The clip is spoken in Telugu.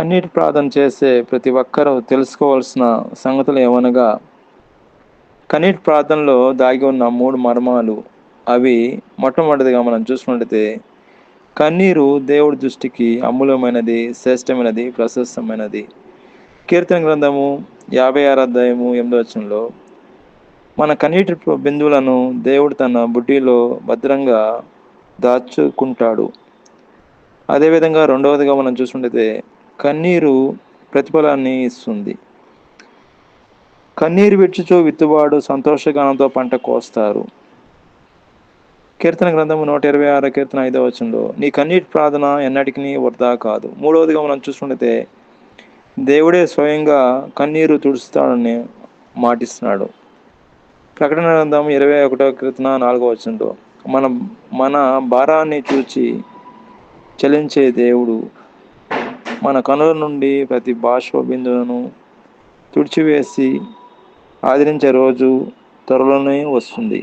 కన్నీటి ప్రార్థన చేసే ప్రతి ఒక్కరూ తెలుసుకోవాల్సిన సంగతులు ఏమనగా, కన్నీటి ప్రార్థనలో దాగి ఉన్న 3 మర్మాలు. అవి మొట్టమొదటిదిగా మనం చూసుకున్నట్లయితే, కన్నీరు దేవుడి దృష్టికి అమూల్యమైనది, శ్రేష్టమైనది, ప్రశస్తమైనది. కీర్తన గ్రంథము 56 అధ్యాయము 8వ వచనంలో, మన కన్నీటి బిందువులను దేవుడు తన బుడ్డిలో భద్రంగా దాచుకుంటాడు. అదేవిధంగా రెండవదిగా మనం చూసుకుంటే, కన్నీరు ప్రతిఫలాన్ని ఇస్తుంది. కన్నీరు విడుచుచు విత్తువాడు సంతోషగానంతో పంట కోస్తారు. కీర్తన గ్రంథము 126 కీర్తన 5వ వచనంలో, నీ కన్నీటి ప్రార్థన ఎన్నటికీ వృధా కాదు. మూడవదిగా మనం చూసుకుంటే, దేవుడే స్వయంగా కన్నీరు తుడుస్తాడని మాటిస్తున్నాడు. ప్రకటన గ్రంథం 21వ కీర్తన 4వ వచనంలో, మన మన భారాన్ని చూచి చలించే దేవుడు మన కనుల నుండి ప్రతి బాష్ప బిందువులను తుడిచివేసి ఆదరించే రోజు త్వరలోనే వస్తుంది.